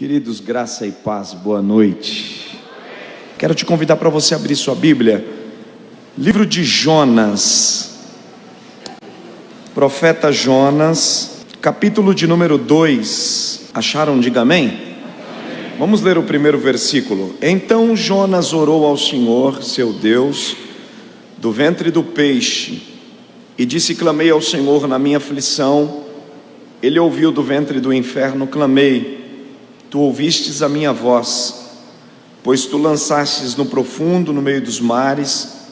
Queridos, graça e paz, boa noite. Quero te convidar para você abrir sua Bíblia, livro de Jonas, profeta Jonas, capítulo de número 2. Acharam? Diga amém. Vamos ler o primeiro versículo. Então Jonas orou ao Senhor, seu Deus, do ventre do peixe, e disse: clamei ao Senhor na minha aflição. Ele ouviu do ventre do inferno, clamei. Tu ouvistes a minha voz, pois tu lançastes no profundo, no meio dos mares,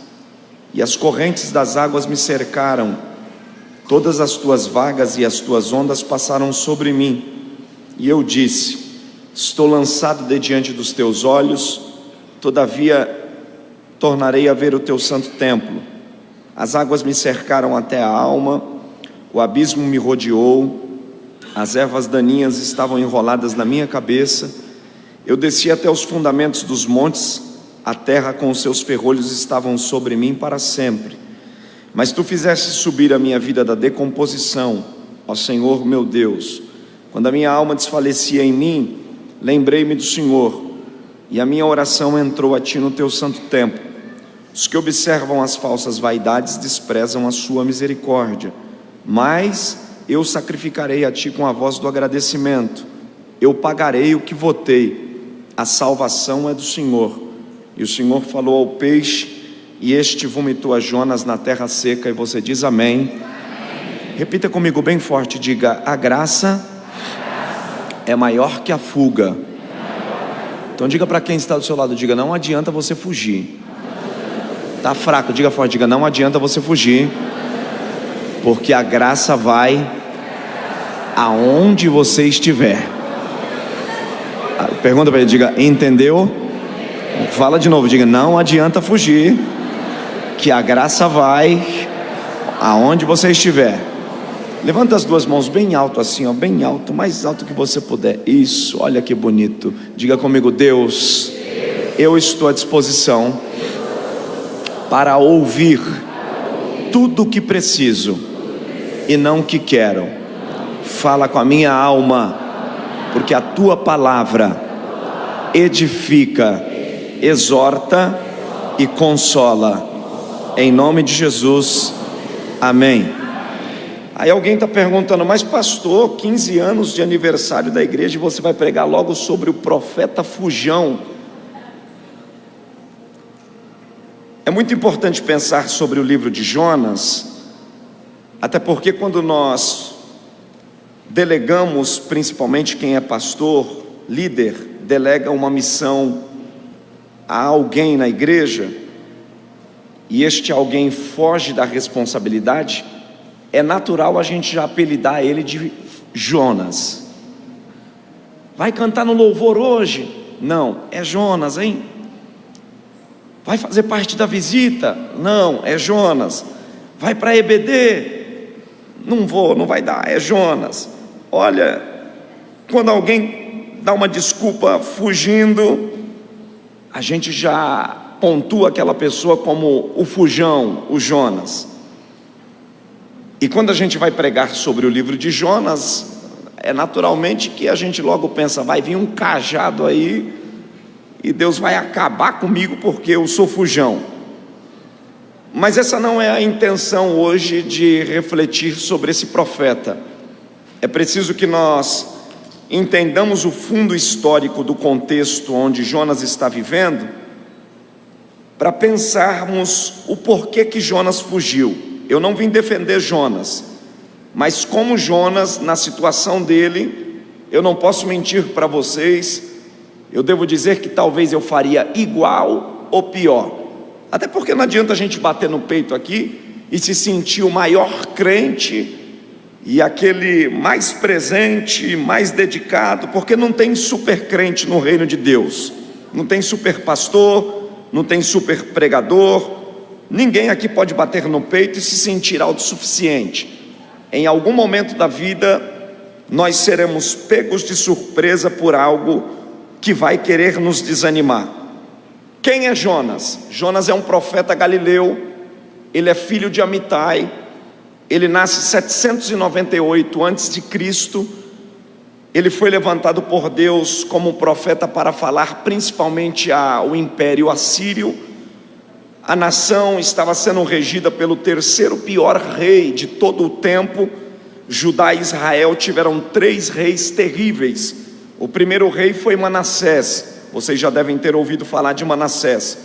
e as correntes das águas me cercaram. Todas as tuas vagas e as tuas ondas passaram sobre mim. E eu disse: estou lançado de diante dos teus olhos, todavia tornarei a ver o teu santo templo. As águas me cercaram até a alma, o abismo me rodeou, as ervas daninhas estavam enroladas na minha cabeça. Eu desci até os fundamentos dos montes, a terra com os seus ferrolhos estavam sobre mim para sempre. Mas tu fizeste subir a minha vida da decomposição, ó Senhor meu Deus. Quando a minha alma desfalecia em mim, lembrei-me do Senhor, e a minha oração entrou a ti no teu santo templo. Os que observam as falsas vaidades desprezam a sua misericórdia, mas eu sacrificarei a ti com a voz do agradecimento. Eu pagarei o que votei. A salvação é do Senhor. E o Senhor falou ao peixe, e este vomitou a Jonas na terra seca. E você diz amém. Repita comigo bem forte, diga: a graça é maior que a fuga. Então diga para quem está do seu lado, diga: não adianta você fugir. Está fraco, diga forte, diga: não adianta você fugir, porque a graça vai aonde você estiver. Pergunta para ele, diga: entendeu? Fala de novo, diga: não adianta fugir, que a graça vai aonde você estiver. Levanta as duas mãos bem alto assim, ó, bem alto, mais alto que você puder. Isso, olha que bonito. Diga comigo: Deus, eu estou à disposição para ouvir tudo o que preciso e não o que quero. Fala com a minha alma, porque a tua palavra edifica, exorta e consola. Em nome de Jesus, amém. Aí alguém está perguntando: mas pastor, 15 anos de aniversário da igreja e você vai pregar logo sobre o profeta fujão? É muito importante pensar sobre o livro de Jonas, até porque quando nós delegamos, principalmente quem é pastor, líder, delega uma missão a alguém na igreja, e este alguém foge da responsabilidade, é natural a gente já apelidar ele de Jonas. Vai cantar no louvor hoje? Não, é Jonas, hein? Vai fazer parte da visita? Não, é Jonas. Vai para EBD? Não vou, não vai dar, é Jonas. Olha, quando alguém dá uma desculpa fugindo, a gente já pontua aquela pessoa como o fujão, o Jonas. E quando a gente vai pregar sobre o livro de Jonas, é naturalmente que a gente logo pensa: vai vir um cajado aí e Deus vai acabar comigo porque eu sou fujão. Mas essa não é a intenção hoje de refletir sobre esse profeta. É preciso que nós entendamos o fundo histórico do contexto onde Jonas está vivendo, para pensarmos o porquê que Jonas fugiu. Eu não vim defender Jonas, mas como Jonas, na situação dele, eu não posso mentir para vocês, eu devo dizer que talvez eu faria igual ou pior. Até porque não adianta a gente bater no peito aqui e se sentir o maior crente e aquele mais presente, mais dedicado, porque não tem super crente no reino de Deus. Não tem super pastor, não tem super pregador. Ninguém aqui pode bater no peito e se sentir autossuficiente. Em algum momento da vida, nós seremos pegos de surpresa por algo que vai querer nos desanimar. Quem é Jonas? Jonas é um profeta galileu. Ele é filho de Amitai. Ele nasce 798 a.C. Ele foi levantado por Deus como profeta para falar principalmente ao Império Assírio. A nação estava sendo regida pelo terceiro pior rei de todo o tempo. Judá e Israel tiveram 3 reis terríveis. O primeiro rei foi Manassés. Vocês já devem ter ouvido falar de Manassés.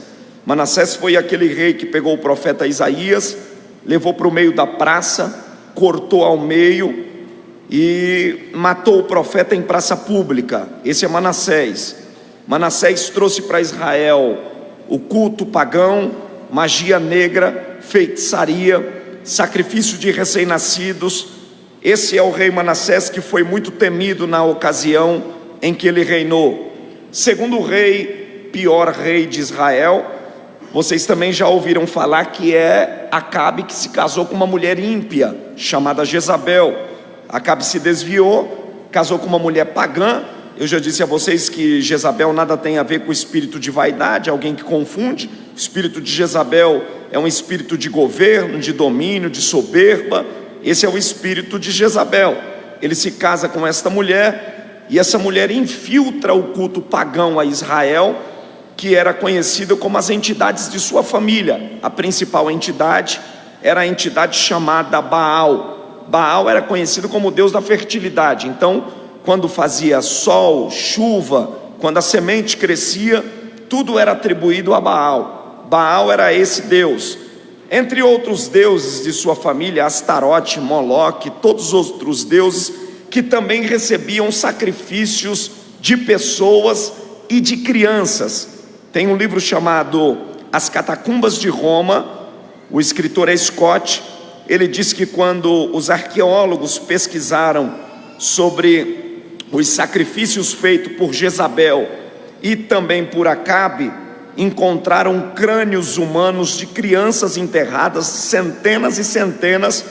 Manassés foi aquele rei que pegou o profeta Isaías, levou para o meio da praça, cortou ao meio e matou o profeta em praça pública. Esse é Manassés. Manassés trouxe para Israel o culto pagão, magia negra, feitiçaria, sacrifício de recém-nascidos. Esse é o rei Manassés, que foi muito temido na ocasião em que ele reinou. Segundo rei, pior rei de Israel, vocês também já ouviram falar, que é Acabe, que se casou com uma mulher ímpia chamada Jezabel. Acabe se desviou, casou com uma mulher pagã. Eu já disse a vocês que Jezabel nada tem a ver com o espírito de vaidade, alguém que confunde. O espírito de Jezabel é um espírito de governo, de domínio, de soberba. Esse é o espírito de Jezabel. Ele se casa com esta mulher, e essa mulher infiltra o culto pagão a Israel, que era conhecido como as entidades de sua família. A principal entidade era a entidade chamada Baal. Baal era conhecido como o deus da fertilidade. Então, quando fazia sol, chuva, quando a semente crescia, tudo era atribuído a Baal. Baal era esse deus. Entre outros deuses de sua família, Astarote, Moloque, todos os outros deuses que também recebiam sacrifícios de pessoas e de crianças. Tem um livro chamado As Catacumbas de Roma. O escritor é Scott. Ele diz que quando os arqueólogos pesquisaram sobre os sacrifícios feitos por Jezabel e também por Acabe, encontraram crânios humanos de crianças enterradas, centenas e centenas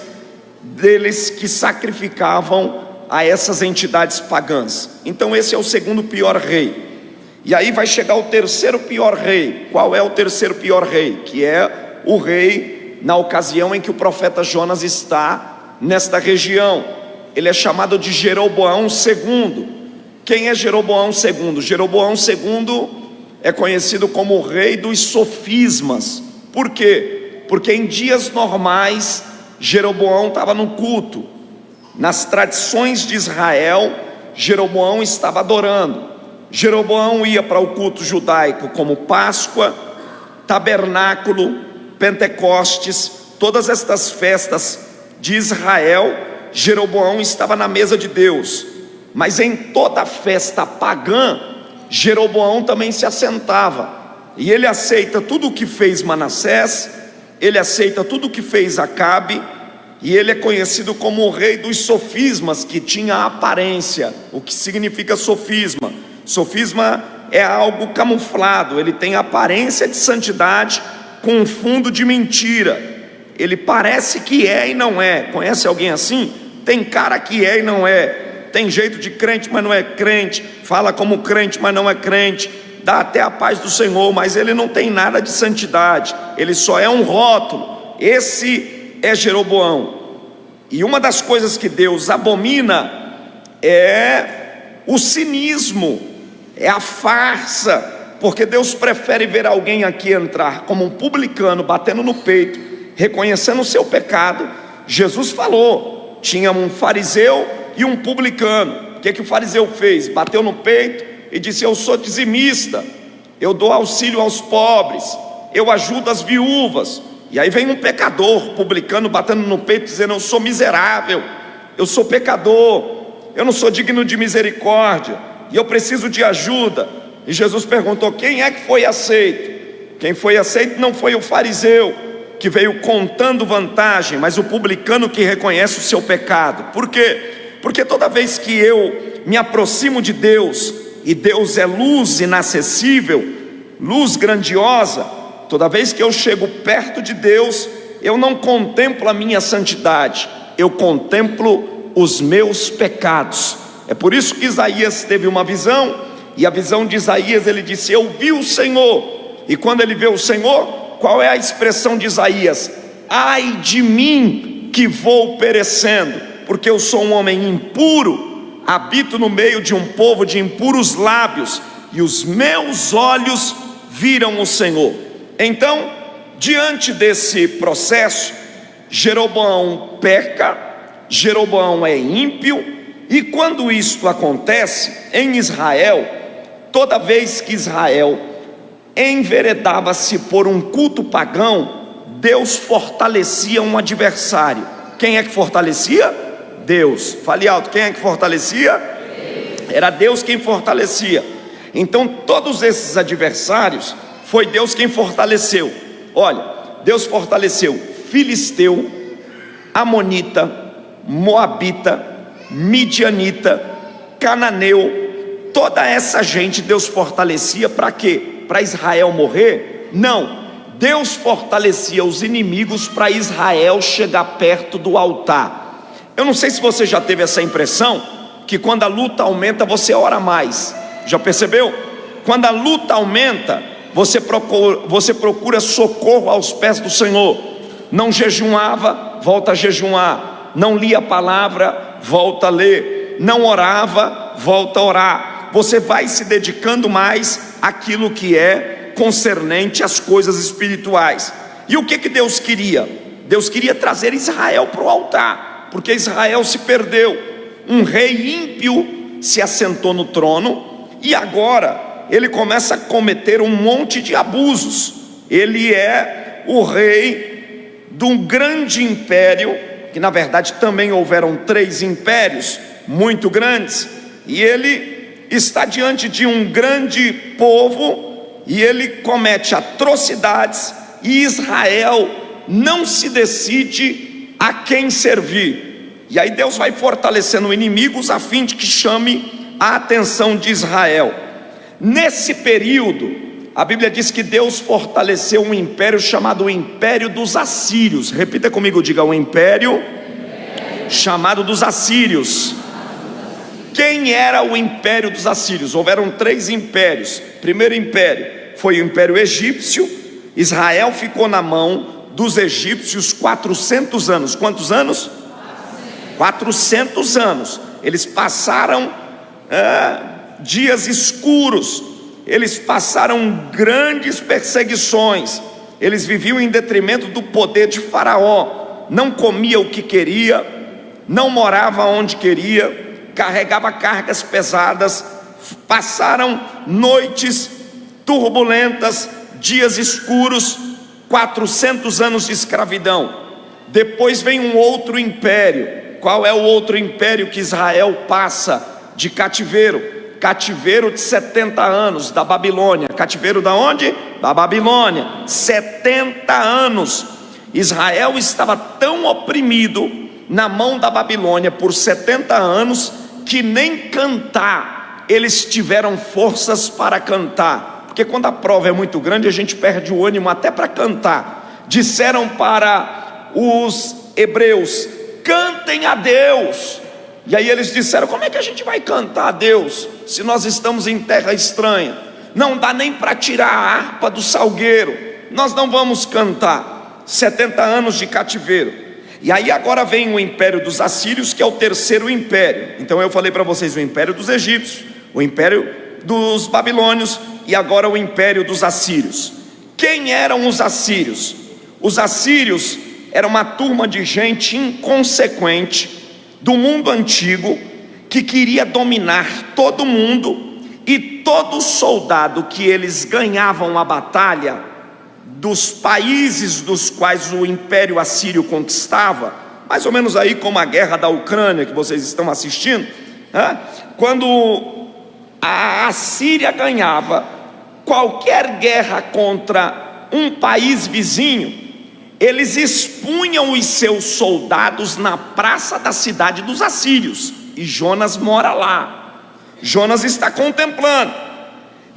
deles que sacrificavam a essas entidades pagãs. Então esse é o segundo pior rei. E aí vai chegar o terceiro pior rei. Qual é o terceiro pior rei? Que é o rei na ocasião em que o profeta Jonas está nesta região. Ele é chamado de Jeroboão II. Quem é Jeroboão II? Jeroboão II é conhecido como o rei dos sofismas. Por quê? Porque em dias normais Jeroboão estava no culto. Nas tradições de Israel, Jeroboão estava adorando. Jeroboão ia para o culto judaico como Páscoa, Tabernáculo, Pentecostes, todas estas festas de Israel. Jeroboão estava na mesa de Deus. Mas em toda festa pagã, Jeroboão também se assentava. E ele aceita tudo o que fez Manassés, ele aceita tudo o que fez Acabe, e ele é conhecido como o rei dos sofismas, que tinha aparência. O que significa sofisma? Sofisma é algo camuflado, ele tem aparência de santidade com um fundo de mentira. Ele parece que é e não é. Conhece alguém assim? Tem cara que é e não é. Tem jeito de crente, mas não é crente. Fala como crente, mas não é crente. Dá até a paz do Senhor, mas ele não tem nada de santidade. Ele só é um rótulo. Esse é Jeroboão. E uma das coisas que Deus abomina é o cinismo, é a farsa, porque Deus prefere ver alguém aqui entrar como um publicano, batendo no peito, reconhecendo o seu pecado. Jesus falou, tinha um fariseu e um publicano. O que o fariseu fez? Bateu no peito e disse: eu sou dizimista, eu dou auxílio aos pobres, eu ajudo as viúvas. E aí vem um pecador, publicano, batendo no peito, dizendo: eu sou miserável, eu sou pecador, eu não sou digno de misericórdia, e eu preciso de ajuda. E Jesus perguntou: quem é que foi aceito? Quem foi aceito não foi o fariseu, que veio contando vantagem, mas o publicano que reconhece o seu pecado. Por quê? Porque toda vez que eu me aproximo de Deus, e Deus é luz inacessível, luz grandiosa, toda vez que eu chego perto de Deus, eu não contemplo a minha santidade, eu contemplo os meus pecados. É por isso que Isaías teve uma visão, e a visão de Isaías, ele disse: eu vi o Senhor. E quando ele vê o Senhor, qual é a expressão de Isaías? Ai de mim que vou perecendo, porque eu sou um homem impuro, habito no meio de um povo de impuros lábios, e os meus olhos viram o Senhor. Então, diante desse processo, Jeroboão peca, Jeroboão é ímpio, e quando isto acontece em Israel, toda vez que Israel enveredava-se por um culto pagão, Deus fortalecia um adversário. Quem é que fortalecia? Deus. Fale alto, quem é que fortalecia? Era Deus quem fortalecia. Então todos esses adversários, foi Deus quem fortaleceu. Olha, Deus fortaleceu filisteu, amonita, moabita, midianita, cananeu. Toda essa gente Deus fortalecia para quê? Para Israel morrer? Não, Deus fortalecia os inimigos para Israel chegar perto do altar. Eu não sei se você já teve essa impressão, que quando a luta aumenta você ora mais. Já percebeu? Quando a luta aumenta, você procura socorro aos pés do Senhor. Não jejuava, volta a jejuar. Não lia a palavra, volta a ler. Não orava, volta a orar. Você vai se dedicando mais àquilo que é concernente às coisas espirituais. E o que Deus queria? Deus queria trazer Israel para o altar, porque Israel se perdeu. Um rei ímpio se assentou no trono, e agora ele começa a cometer um monte de abusos. Ele é o rei de um grande império, que na verdade também houveram 3 impérios muito grandes, e ele está diante de um grande povo, e ele comete atrocidades, e Israel não se decide a quem servir. E aí Deus vai fortalecendo inimigos a fim de que chame a atenção de Israel. Nesse período, a Bíblia diz que Deus fortaleceu um império chamado o Império dos Assírios. Repita comigo, diga: o império chamado dos Assírios. Quem era o Império dos Assírios? Houveram 3 impérios. Primeiro império foi o Império Egípcio. Israel ficou na mão dos egípcios 400 anos. Quantos anos? 400 anos. Eles passaram dias escuros, eles passaram grandes perseguições, eles viviam em detrimento do poder de Faraó. Não comia o que queria, não morava onde queria, carregava cargas pesadas, passaram noites turbulentas, dias escuros, 400 anos de escravidão. Depois vem um outro império. Qual é o outro império que Israel passa de cativeiro? Cativeiro de 70 anos da Babilônia. Cativeiro da onde? Da Babilônia. 70 anos. Israel estava tão oprimido na mão da Babilônia por 70 anos que nem cantar eles tiveram forças para cantar, porque quando a prova é muito grande a gente perde o ânimo até para cantar. Disseram para os hebreus: cantem a Deus. E aí eles disseram: como é que a gente vai cantar a Deus se nós estamos em terra estranha? Não dá nem para tirar a harpa do salgueiro, nós não vamos cantar. 70 anos de cativeiro. E aí agora vem o Império dos Assírios, que é o terceiro império. Então eu falei para vocês o Império dos Egípcios, o Império dos Babilônios e agora o Império dos Assírios. Quem eram os assírios? Os assírios eram uma turma de gente inconsequente do mundo antigo, que queria dominar todo mundo, e todo soldado que eles ganhavam a batalha dos países dos quais o Império Assírio conquistava, mais ou menos aí como a guerra da Ucrânia que vocês estão assistindo, quando a Assíria ganhava qualquer guerra contra um país vizinho, eles expunham os seus soldados na praça da cidade dos assírios, e Jonas mora lá. Jonas está contemplando.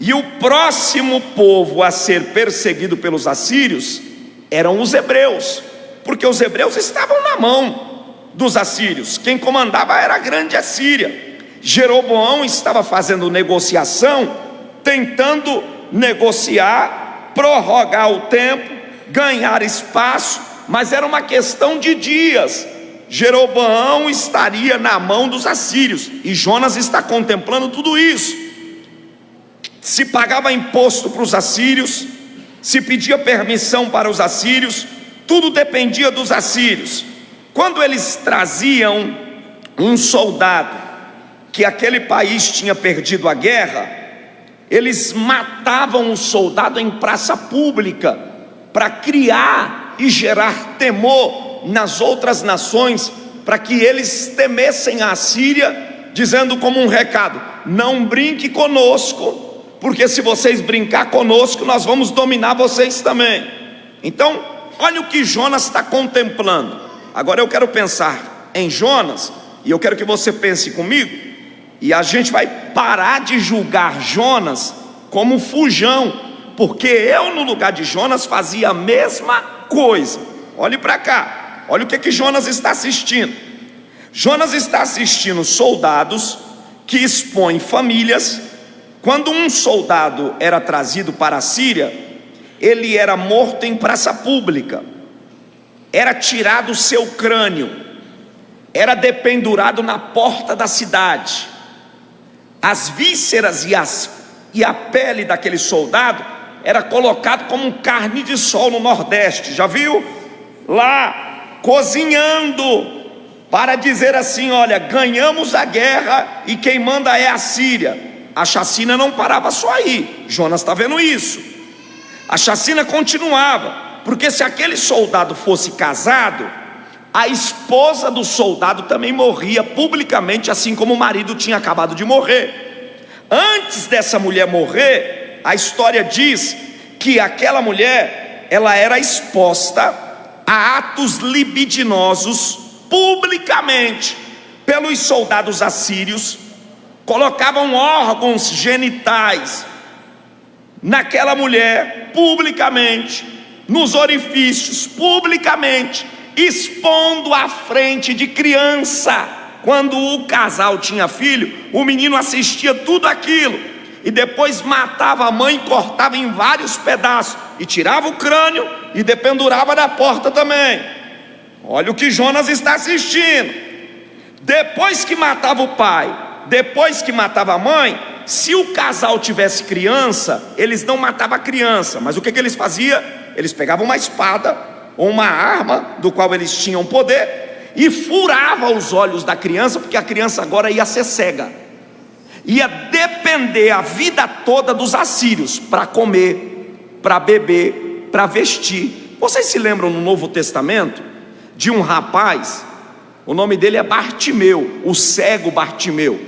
E o próximo povo a ser perseguido pelos assírios eram os hebreus, porque os hebreus estavam na mão dos assírios. Quem comandava era a grande Assíria. Jeroboão estava fazendo negociação, tentando negociar, prorrogar o tempo, ganhar espaço, mas era uma questão de dias Jeroboão estaria na mão dos assírios, e Jonas está contemplando tudo isso. Se pagava imposto para os assírios, se pedia permissão para os assírios, tudo dependia dos assírios. Quando eles traziam um soldado que aquele país tinha perdido a guerra, eles matavam o soldado em praça pública, para criar e gerar temor nas outras nações, para que eles temessem a Assíria, dizendo como um recado: não brinque conosco, porque se vocês brincar conosco, nós vamos dominar vocês também. Então, olha o que Jonas está contemplando. Agora eu quero pensar em Jonas, e eu quero que você pense comigo, e a gente vai parar de julgar Jonas como fujão, porque eu no lugar de Jonas fazia a mesma coisa. Olhe para cá, olha o que Jonas está assistindo. Jonas está assistindo soldados que expõem famílias. Quando um soldado era trazido para a Síria, ele era morto em praça pública, era tirado o seu crânio, era dependurado na porta da cidade. As vísceras e a pele daquele soldado era colocado como carne de sol no Nordeste, já viu? Lá, cozinhando, para dizer assim: olha, ganhamos a guerra e quem manda é a Síria. A chacina não parava só aí, Jonas está vendo isso. A chacina continuava, porque se aquele soldado fosse casado, a esposa do soldado também morria publicamente, assim como o marido tinha acabado de morrer. Antes dessa mulher morrer, a história diz que aquela mulher, ela era exposta a atos libidinosos publicamente pelos soldados assírios. Colocavam órgãos genitais naquela mulher publicamente, nos orifícios publicamente, expondo à frente de criança. Quando o casal tinha filho, o menino assistia tudo aquilo, e depois matava a mãe, cortava em vários pedaços, e tirava o crânio e dependurava da porta também. Olha o que Jonas está assistindo. Depois que matava o pai, depois que matava a mãe, se o casal tivesse criança, eles não matavam a criança, mas o que eles faziam? Eles pegavam uma espada ou uma arma do qual eles tinham poder e furavam os olhos da criança, porque a criança agora ia ser cega, ia depender a vida toda dos assírios para comer, para beber, para vestir. Vocês se lembram no Novo Testamento de um rapaz, o nome dele é Bartimeu, o cego Bartimeu.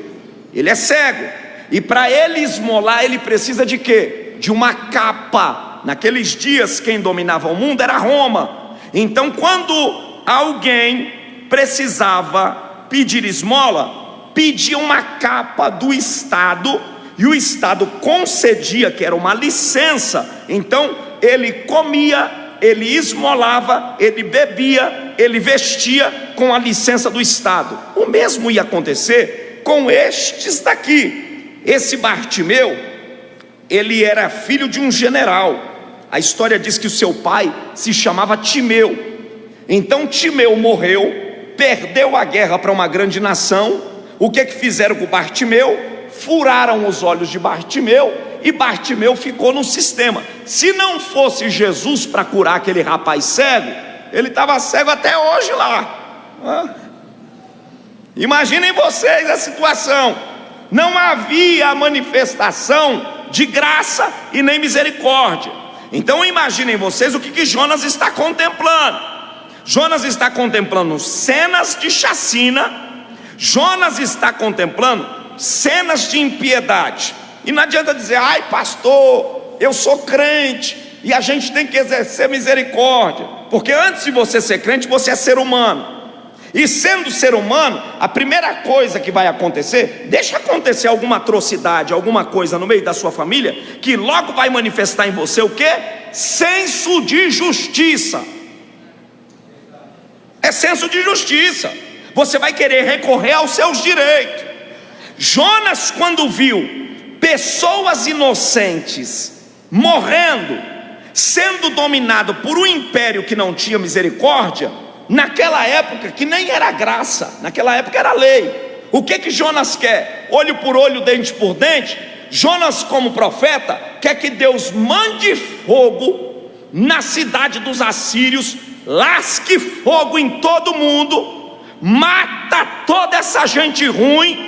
Ele é cego, e para ele esmolar ele precisa de quê? De uma capa. Naqueles dias quem dominava o mundo era Roma. Então quando alguém precisava pedir esmola, pedia uma capa do Estado, e o Estado concedia, que era uma licença. Então ele comia, ele esmolava, ele bebia, ele vestia com a licença do Estado. O mesmo ia acontecer com estes daqui. Esse Bartimeu, ele era filho de um general. A história diz que o seu pai se chamava Timeu. Então Timeu morreu, perdeu a guerra para uma grande nação. O que fizeram com Bartimeu? Furaram os olhos de Bartimeu, e Bartimeu ficou no sistema. Se não fosse Jesus para curar aquele rapaz cego, ele estava cego até hoje lá. Imaginem vocês a situação. Não havia manifestação de graça e nem misericórdia. Então imaginem vocês o que Jonas está contemplando. Jonas está contemplando cenas de chacina. Jonas está contemplando cenas de impiedade. E não adianta dizer: ai pastor, eu sou crente e a gente tem que exercer misericórdia, porque antes de você ser crente, você é ser humano. E sendo ser humano, a primeira coisa que vai acontecer, deixa acontecer alguma atrocidade, alguma coisa no meio da sua família, que logo vai manifestar em você o quê? Senso de justiça. É senso de justiça. Você vai querer recorrer aos seus direitos. Jonas, quando viu pessoas inocentes morrendo, sendo dominado por um império que não tinha misericórdia, naquela época que nem era graça, naquela época era lei. O que Jonas quer? Olho por olho, dente por dente. Jonas, como profeta, quer que Deus mande fogo na cidade dos assírios, lasque fogo em todo mundo, mata toda essa gente ruim,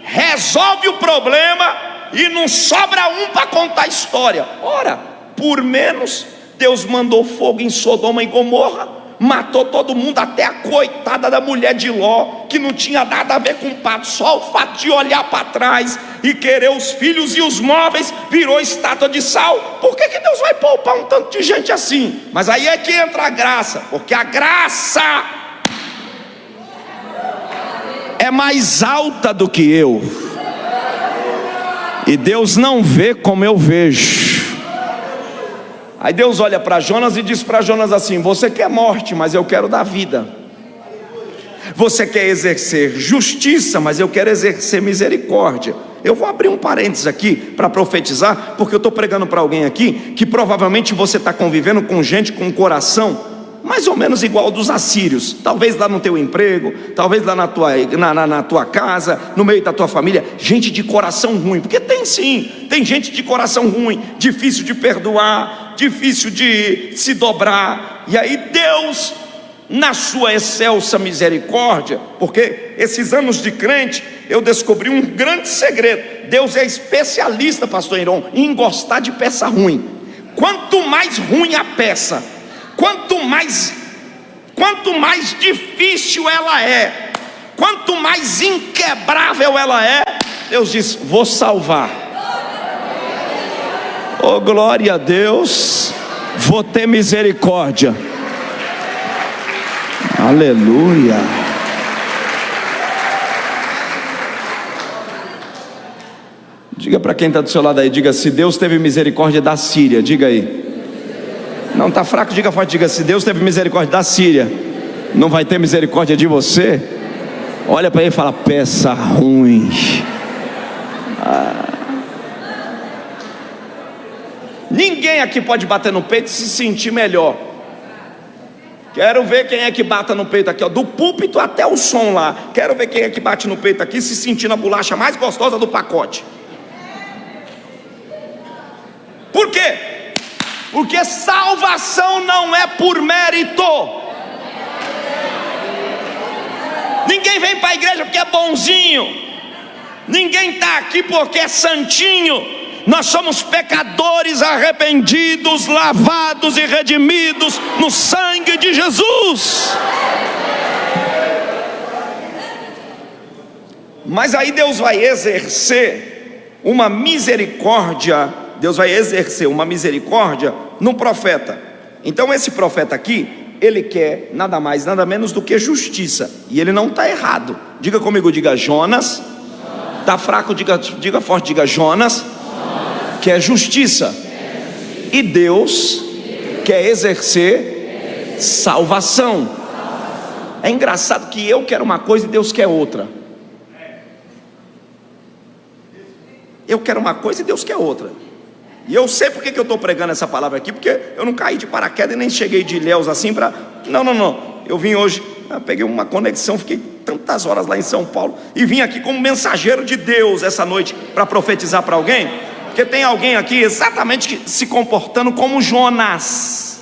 resolve o problema e não sobra um para contar a história. Ora, por menos, Deus mandou fogo em Sodoma e Gomorra, matou todo mundo, até a coitada da mulher de Ló, que não tinha nada a ver com o pato, só o fato de olhar para trás e querer os filhos e os móveis, virou estátua de sal. Por que Deus vai poupar um tanto de gente assim? Mas aí é que entra a graça, porque a graça é mais alta do que eu, e Deus não vê como eu vejo. Aí Deus olha para Jonas e diz para Jonas assim: você quer morte, mas eu quero dar vida. Você quer exercer justiça, mas eu quero exercer misericórdia. Eu vou abrir um parênteses aqui para profetizar, porque eu estou pregando para alguém aqui que provavelmente você está convivendo com gente com um coração mais ou menos igual ao dos assírios. Talvez lá no teu emprego, talvez lá na tua casa, no meio da tua família, gente de coração ruim. Porque tem sim, tem gente de coração ruim, difícil de perdoar, difícil de se dobrar. E aí Deus, na sua excelsa misericórdia, porque esses anos de crente eu descobri um grande segredo: Deus é especialista, pastor Iron, em gostar de peça ruim. Quanto mais ruim a peça, quanto mais difícil ela é, quanto mais inquebrável ela é, Deus diz: vou salvar. Oh, glória a Deus, vou ter misericórdia. Aleluia. Diga para quem está do seu lado aí, diga: se Deus teve misericórdia da Síria, diga aí. Não, está fraco, diga forte, diga: se Deus teve misericórdia da Síria, não vai ter misericórdia de você? Olha para ele e fala: peça ruim. Ninguém aqui pode bater no peito e se sentir melhor. Quero ver quem é que bata no peito aqui, ó, do púlpito até o som lá. Quero ver quem é que bate no peito aqui se sentindo a bolacha mais gostosa do pacote. Por quê? Porque salvação não é por mérito. Ninguém vem para a igreja porque é bonzinho. Ninguém está aqui porque é santinho. Nós somos pecadores arrependidos, lavados e redimidos no sangue de Jesus. Mas aí Deus vai exercer uma misericórdia. Deus vai exercer uma misericórdia num profeta. Então esse profeta aqui, ele quer nada mais, nada menos do que justiça. E ele não está errado. Diga comigo, diga Jonas. Está fraco, diga forte, diga Jonas. Quer justiça. E Deus quer exercer salvação. É engraçado que eu quero uma coisa e Deus quer outra. Eu quero uma coisa e Deus quer outra. E eu sei porque que eu estou pregando essa palavra aqui, porque eu não caí de paraquedas e nem cheguei de Ilhéus assim para... Não. Eu vim hoje, peguei uma conexão, fiquei tantas horas lá em São Paulo e vim aqui como mensageiro de Deus essa noite para profetizar para alguém. Porque tem alguém aqui exatamente se comportando como Jonas.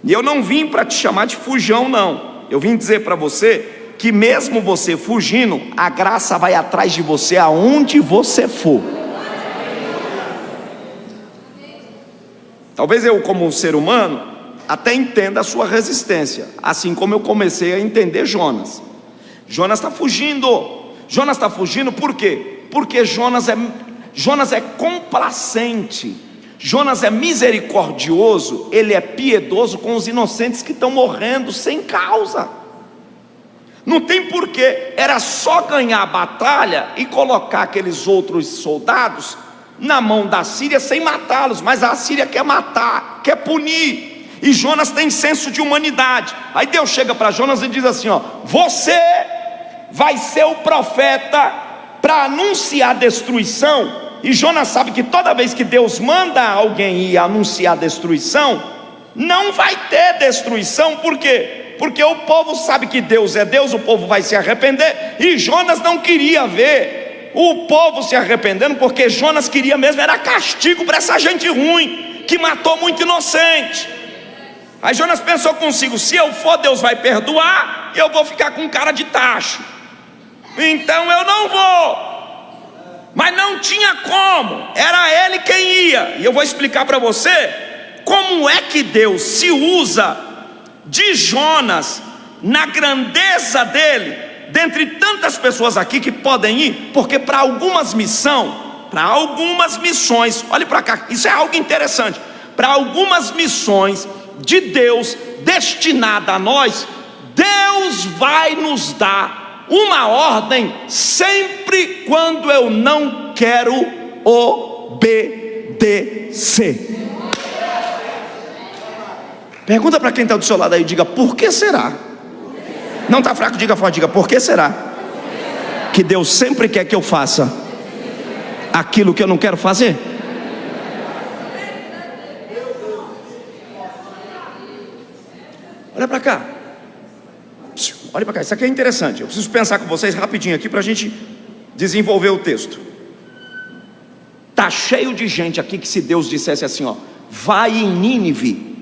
E eu não vim para te chamar de fujão, não. Eu vim dizer para você que mesmo você fugindo, a graça vai atrás de você aonde você for. Talvez eu, como um ser humano, até entenda a sua resistência, assim como eu comecei a entender Jonas. Jonas está fugindo. Jonas está fugindo por quê? Porque Jonas é complacente, Jonas é misericordioso, ele é piedoso com os inocentes que estão morrendo sem causa. Não tem porquê, era só ganhar a batalha e colocar aqueles outros soldados na mão da Síria sem matá-los, mas a Síria quer matar, quer punir, e Jonas tem senso de humanidade. Aí Deus chega para Jonas e diz assim, ó: você vai ser o profeta para anunciar destruição. E Jonas sabe que toda vez que Deus manda alguém ir anunciar destruição, não vai ter destruição. Por quê? Porque o povo sabe que Deus é Deus, o povo vai se arrepender, e Jonas não queria ver o povo se arrependendo, porque Jonas queria mesmo era castigo para essa gente ruim, que matou muito inocente. Aí Jonas pensou consigo: se eu for, Deus vai perdoar, e eu vou ficar com cara de tacho, então eu não vou. Mas não tinha como, era ele quem ia. E eu vou explicar para você como é que Deus se usa de Jonas na grandeza dele, dentre tantas pessoas aqui que podem ir, porque para algumas missões, olhe para cá, isso é algo interessante. Para algumas missões de Deus destinada a nós, Deus vai nos dar uma ordem sempre quando eu não quero obedecer. Pergunta para quem está do seu lado aí, diga: por que será? Não está fraco, diga forte, diga: por que será que Deus sempre quer que eu faça aquilo que eu não quero fazer? Olha para cá. Olha para cá, isso aqui é interessante. Eu preciso pensar com vocês rapidinho aqui para a gente desenvolver o texto. Está cheio de gente aqui que, se Deus dissesse assim, ó, vai em Nínive,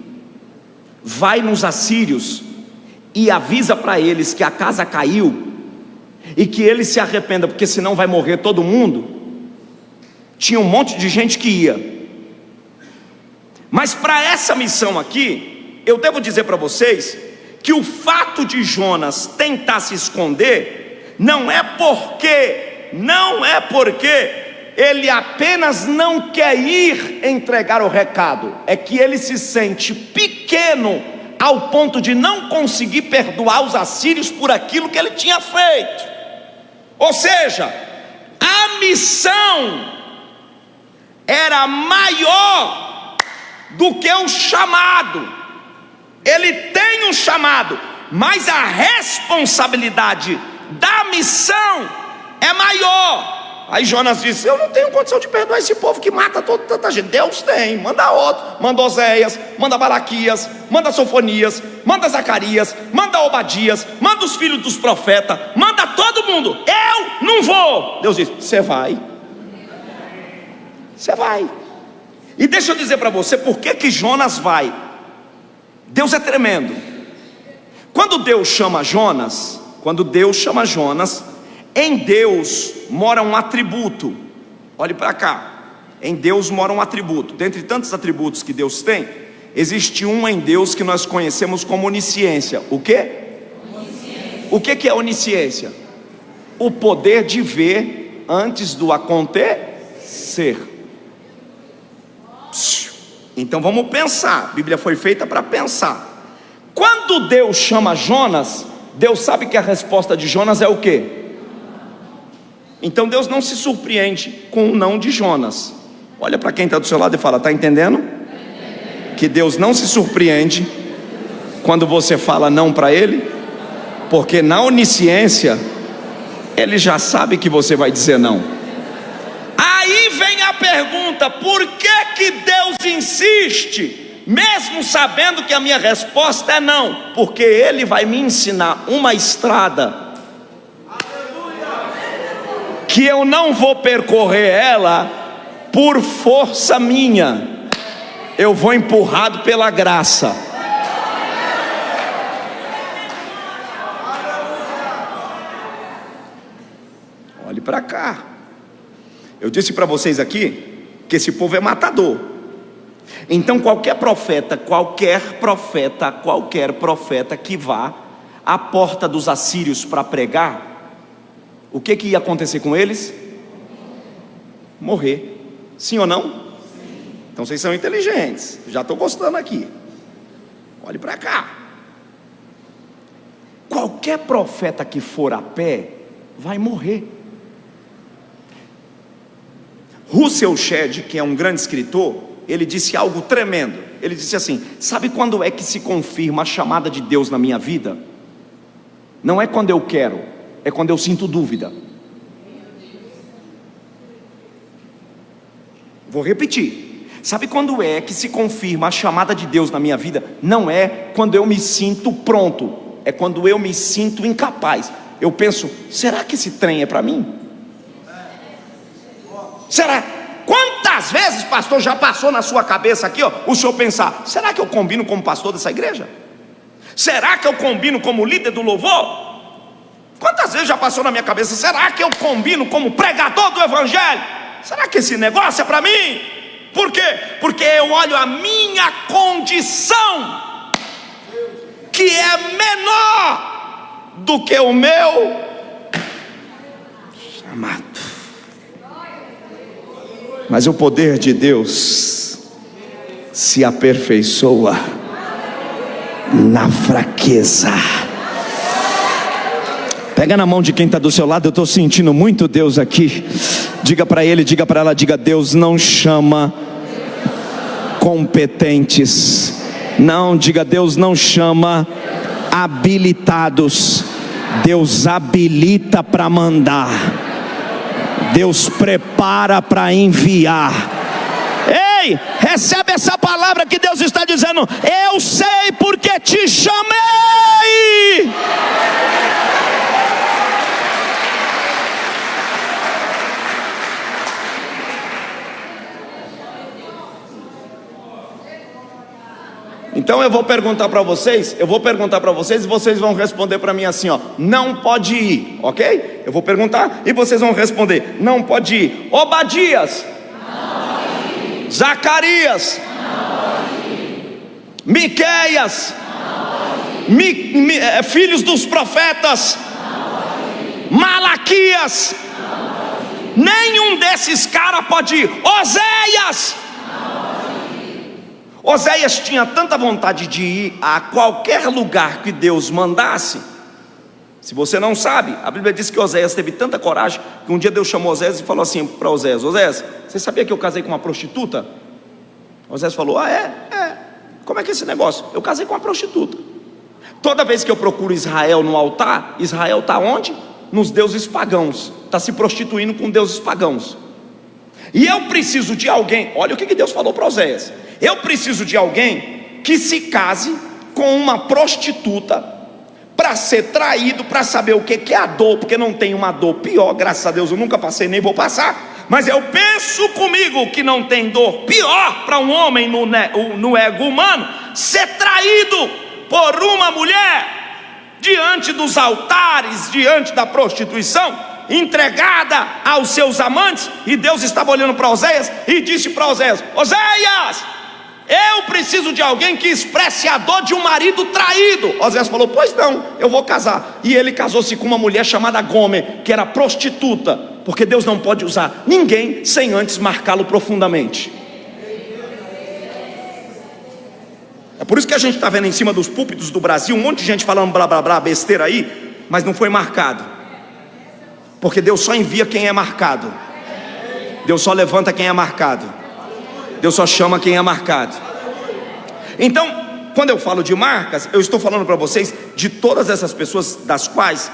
vai nos assírios e avisa para eles que a casa caiu e que eles se arrependam, porque senão vai morrer todo mundo, tinha um monte de gente que ia. Mas para essa missão aqui, eu devo dizer para vocês que o fato de Jonas tentar se esconder não é porque ele apenas não quer ir entregar o recado, é que ele se sente pequeno ao ponto de não conseguir perdoar os assírios por aquilo que ele tinha feito. Ou seja, a missão era maior do que o chamado. Ele tem um chamado, mas a responsabilidade da missão é maior. Aí Jonas disse: eu não tenho condição de perdoar esse povo que mata tanta gente. Deus tem, manda outro, manda Oséias, manda Balaquias, manda Sofonias, manda Zacarias, manda Obadias, manda os filhos dos profetas, manda todo mundo. Eu não vou. Deus disse: você vai. Você vai. E deixa eu dizer para você por que Jonas vai. Deus é tremendo. Quando Deus chama Jonas, em Deus mora um atributo. Olhe para cá. Em Deus mora um atributo. Dentre tantos atributos que Deus tem, existe um em Deus que nós conhecemos como onisciência. O quê? Onisciência. O que é onisciência? O poder de ver antes do acontecer. Então vamos pensar. A Bíblia foi feita para pensar. Quando Deus chama Jonas, Deus sabe que a resposta de Jonas é o quê? Então Deus não se surpreende com o não de Jonas. Olha para quem está do seu lado e fala: está entendendo? Que Deus não se surpreende quando você fala não para Ele, porque na onisciência Ele já sabe que você vai dizer não. Aí vem a pergunta: por que Deus insiste, mesmo sabendo que a minha resposta é não? Porque Ele vai me ensinar uma estrada que eu não vou percorrer ela por força minha, eu vou empurrado pela graça. Olhe para cá. Eu disse para vocês aqui que esse povo é matador. Então qualquer profeta que vá à porta dos assírios para pregar, o que ia acontecer com eles? Morrer. Sim ou não? Então vocês são inteligentes. Já estou gostando aqui. Olhe para cá. Qualquer profeta que for a pé vai morrer. Russell Shedd, que é um grande escritor, ele disse algo tremendo. Ele disse assim: sabe quando é que se confirma a chamada de Deus na minha vida? Não é quando eu quero, é quando eu sinto dúvida. Vou repetir. Sabe quando é que se confirma a chamada de Deus na minha vida? Não é quando eu me sinto pronto, é quando eu me sinto incapaz. Eu penso, será que esse trem é para mim? Será? Quantas vezes, pastor, já passou na sua cabeça aqui, ó, o senhor pensar, será que eu combino como pastor dessa igreja? Será que eu combino como líder do louvor? Quantas vezes já passou na minha cabeça, será que eu combino como pregador do evangelho? Será que esse negócio é para mim? Por quê? Porque eu olho a minha condição, que é menor do que o meu chamado. Mas o poder de Deus se aperfeiçoa na fraqueza. Pega na mão de quem está do seu lado, eu estou sentindo muito Deus aqui. Diga para ele, diga para ela, diga: Deus não chama competentes. Não, diga: Deus não chama habilitados. Deus habilita para mandar. Deus prepara para enviar. Ei, recebe essa palavra que Deus está dizendo: eu sei porque te chamei. Então eu vou perguntar para vocês, e vocês vão responder para mim assim, ó: não pode ir, ok? Eu vou perguntar e vocês vão responder: não pode ir. Obadias, não pode ir. Zacarias, não pode ir. Miqueias, não pode ir. Filhos dos profetas, não pode ir. Malaquias, não pode ir. Nenhum desses caras pode ir. Oséias, Oséias tinha tanta vontade de ir a qualquer lugar que Deus mandasse. Se você não sabe, a Bíblia diz que Oséias teve tanta coragem que um dia Deus chamou Oséias e falou assim para Oséias: Oséias, você sabia que eu casei com uma prostituta? Oséias falou: ah, é? Como é que é esse negócio? Eu casei com uma prostituta. Toda vez que eu procuro Israel no altar, Israel está onde? Nos deuses pagãos. Está se prostituindo com deuses pagãos. E eu preciso de alguém. Olha o que Deus falou para Oséias: eu preciso de alguém que se case com uma prostituta para ser traído, para saber o que é a dor, porque não tem uma dor pior. Graças a Deus eu nunca passei, nem vou passar. Mas eu penso comigo que não tem dor pior para um homem no ego humano ser traído por uma mulher diante dos altares, diante da prostituição, entregada aos seus amantes. E Deus estava olhando para Oséias e disse para Oséias: Oséias, eu preciso de alguém que expresse a dor de um marido traído. Oséias falou: pois não, eu vou casar. E ele casou-se com uma mulher chamada Gomer, que era prostituta, porque Deus não pode usar ninguém sem antes marcá-lo profundamente. É por isso que a gente está vendo em cima dos púlpitos do Brasil um monte de gente falando blá blá blá, besteira aí, mas não foi marcado. Porque Deus só envia quem é marcado. Deus só levanta quem é marcado. Deus só chama quem é marcado. Então, quando eu falo de marcas, eu estou falando para vocês de todas essas pessoas das quais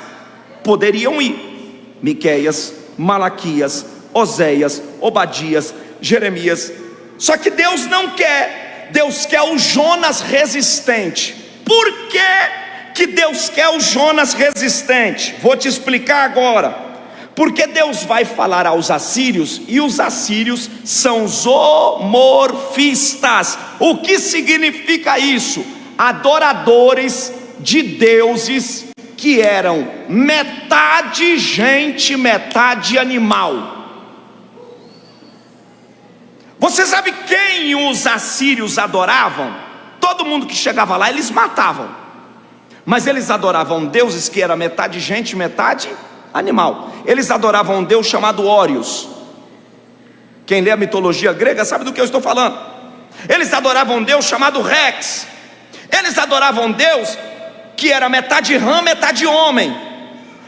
poderiam ir: Miqueias, Malaquias, Oséias, Obadias, Jeremias. Só que Deus não quer. Deus quer o Jonas resistente. Por que Deus quer o Jonas resistente? Vou te explicar agora. Porque Deus vai falar aos assírios, e os assírios são zoomorfistas. O que significa isso? Adoradores de deuses que eram metade gente, metade animal. Você sabe quem os assírios adoravam? Todo mundo que chegava lá eles matavam. Mas eles adoravam deuses que eram metade gente, metade animal. Eles adoravam um deus chamado Órios. Quem lê a mitologia grega sabe do que eu estou falando. Eles adoravam um deus chamado Rex. Eles adoravam um deus que era metade rã, metade homem,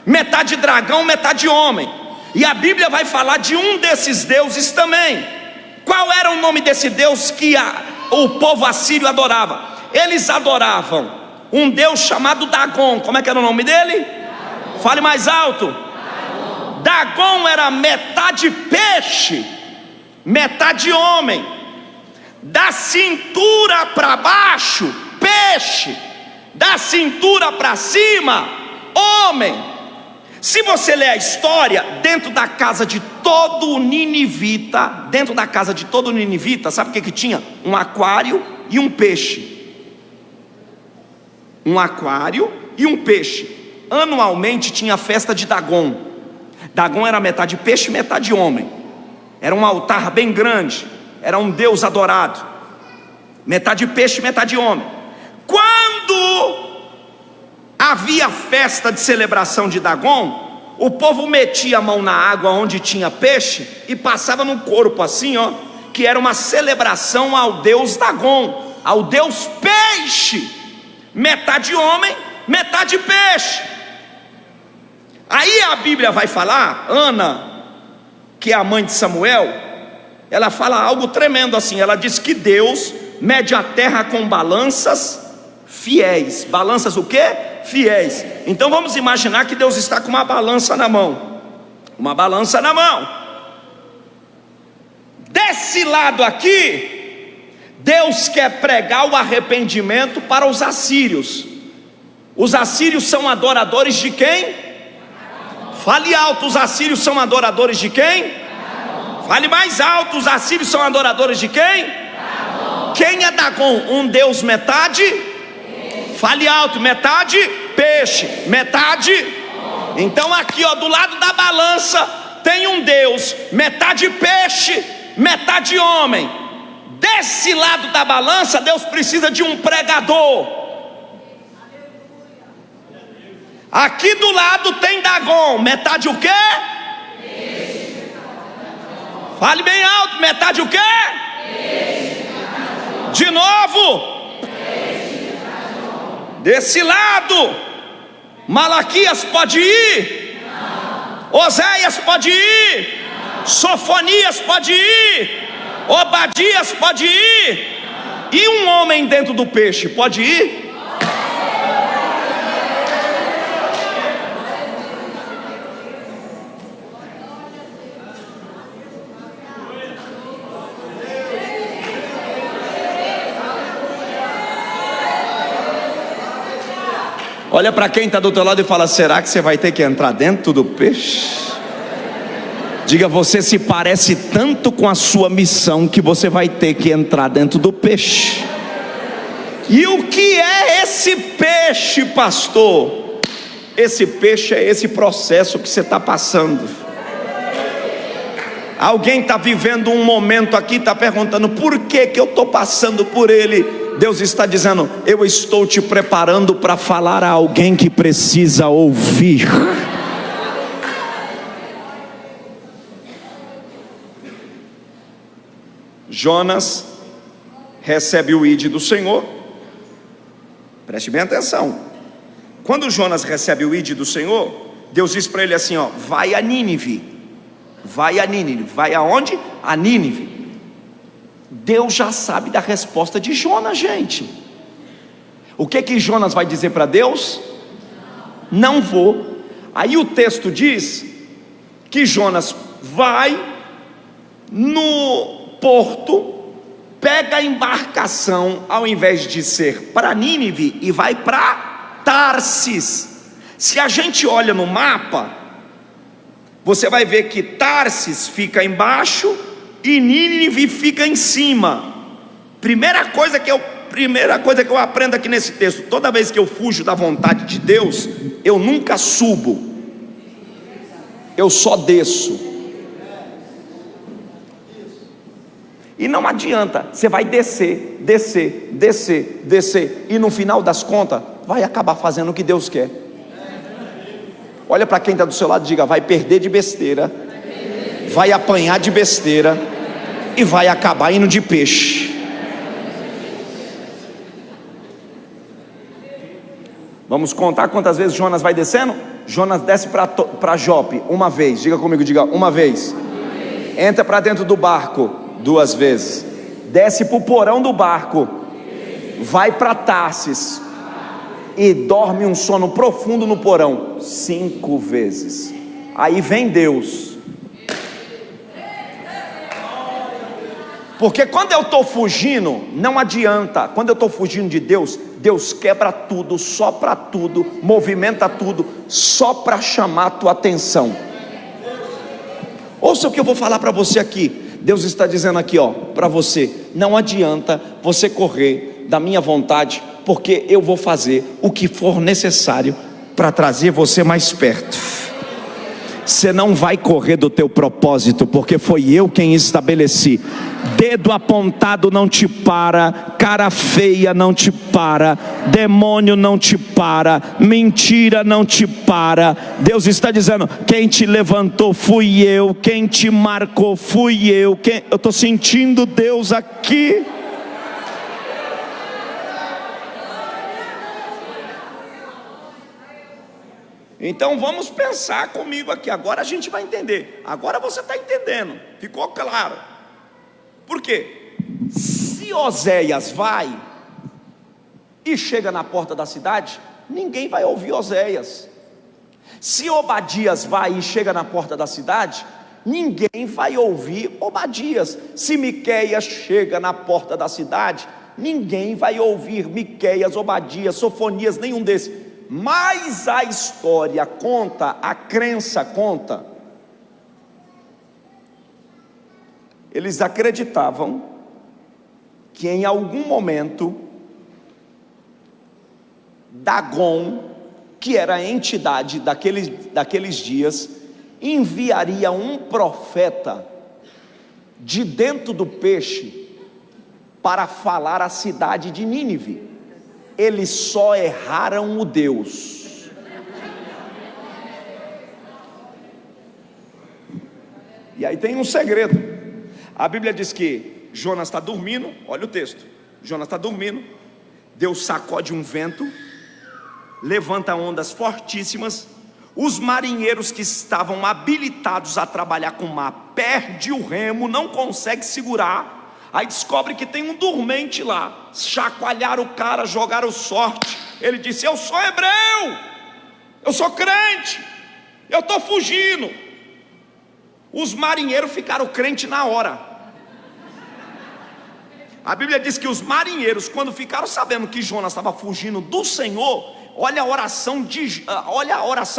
metade dragão, metade homem. E a Bíblia vai falar de um desses deuses também. Qual era o nome desse deus que o povo assírio adorava? Eles adoravam um deus chamado Dagon. Como é que era o nome dele? Dagon. Fale mais alto. Dagon. Dagon era metade peixe, metade homem. Da cintura para baixo, peixe. da cintura para cima, homem. Se você ler a história, dentro da casa de todo ninivita, sabe o que tinha? Um aquário e um peixe. Um aquário e um peixe. Anualmente tinha a festa de Dagon. Dagon era metade peixe e metade homem. Era um altar bem grande, era um deus adorado. Metade peixe e metade homem. Quando havia festa de celebração de Dagon, o povo metia a mão na água onde tinha peixe e passava no corpo assim, ó, que era uma celebração ao deus Dagon, ao deus peixe. Metade homem, metade peixe. Aí a Bíblia vai falar, Ana, que é a mãe de Samuel, ela fala algo tremendo assim. Ela diz que Deus mede a terra com balanças fiéis. Balanças o quê? Fiéis. Então vamos imaginar que Deus está com uma balança na mão. Uma balança na mão. Desse lado aqui, Deus quer pregar o arrependimento para os assírios. Os assírios são adoradores de quem? Fale alto, os assírios são adoradores de quem? Fale mais alto, os assírios são adoradores de quem? Quem é Dagon? Um deus metade? Fale alto, metade peixe, metade. Então aqui, ó, do lado da balança tem um deus, metade peixe, metade homem. Desse lado da balança, Deus precisa de um pregador. Aqui do lado tem Dagon, metade o quê? Fale bem alto, metade o quê? De novo. Desse lado, Malaquias pode ir? Oséias pode ir? Sofonias pode ir? Obadias pode ir? E um homem dentro do peixe pode ir? Olha para quem está do teu lado e fala: será que você vai ter que entrar dentro do peixe? Diga: você se parece tanto com a sua missão que você vai ter que entrar dentro do peixe. E o que é esse peixe, pastor? Esse peixe é esse processo que você está passando. Alguém está vivendo um momento aqui, está perguntando: por que eu estou passando por ele? Deus está dizendo: eu estou te preparando para falar a alguém que precisa ouvir. Jonas recebe o ID do Senhor. Preste bem atenção. Quando Jonas recebe o ID do Senhor, Deus diz para ele assim, ó: vai a Nínive. Vai a Nínive. Vai aonde? A Nínive. Deus já sabe da resposta de Jonas, gente. O que Jonas vai dizer para Deus? Não vou. Aí o texto diz que Jonas vai no porto, pega a embarcação, ao invés de ser para Nínive, e vai para Tarsis. Se a gente olha no mapa, você vai ver que Tarsis fica embaixo e Nínive fica em cima. Primeira coisa que eu aprendo aqui nesse texto: toda vez que eu fujo da vontade de Deus, eu nunca subo, eu só desço. E não adianta, você vai descer, e no final das contas vai acabar fazendo o que Deus quer. Olha para quem está do seu lado e diga: vai perder de besteira, vai apanhar de besteira e vai acabar indo de peixe. Vamos contar quantas vezes Jonas vai descendo? Jonas desce para Jope uma vez. Diga comigo, diga: uma vez. Entra para dentro do barco 2 vezes. Desce para o porão do barco. Vai para Tarsis e dorme um sono profundo no porão 5 vezes. Aí vem Deus. Porque quando eu estou fugindo, não adianta. Quando eu estou fugindo de Deus, Deus quebra tudo, sopra tudo, movimenta tudo, só para chamar a tua atenção. Ouça o que eu vou falar para você aqui. Deus está dizendo aqui, para você: não adianta você correr da minha vontade, porque eu vou fazer o que for necessário para trazer você mais perto. Você não vai correr do teu propósito, porque foi eu quem estabeleci. Dedo apontado não te para, cara feia não te para, demônio não te para, mentira não te para. Deus está dizendo: quem te levantou fui eu, quem te marcou fui eu. Eu estou sentindo Deus aqui. Então vamos pensar comigo aqui. Agora a gente vai entender. Agora você está entendendo. Ficou claro. Por quê? Se Oséias vai e chega na porta da cidade, ninguém vai ouvir Oséias. Se Obadias vai e chega na porta da cidade, ninguém vai ouvir Obadias. Se Miqueias chega na porta da cidade, ninguém vai ouvir Miqueias, Obadias, Sofonias, nenhum desses. Mas a história conta, a crença conta. Eles acreditavam que em algum momento Dagon, que era a entidade daqueles dias, enviaria um profeta de dentro do peixe para falar à cidade de Nínive. Eles só erraram o Deus. E aí tem um segredo. A Bíblia diz que Jonas está dormindo. Olha o texto. Jonas está dormindo. Deus sacode um vento, levanta ondas fortíssimas. Os marinheiros que estavam habilitados a trabalhar com o mar perde o remo, não consegue segurar. Aí descobre que tem um dormente lá. Chacoalharam o cara, jogaram sorte. Ele disse: eu sou hebreu, eu sou crente, eu estou fugindo. Os marinheiros ficaram crentes na hora. A Bíblia diz que os marinheiros, quando ficaram sabendo que Jonas estava fugindo do Senhor, olha a oração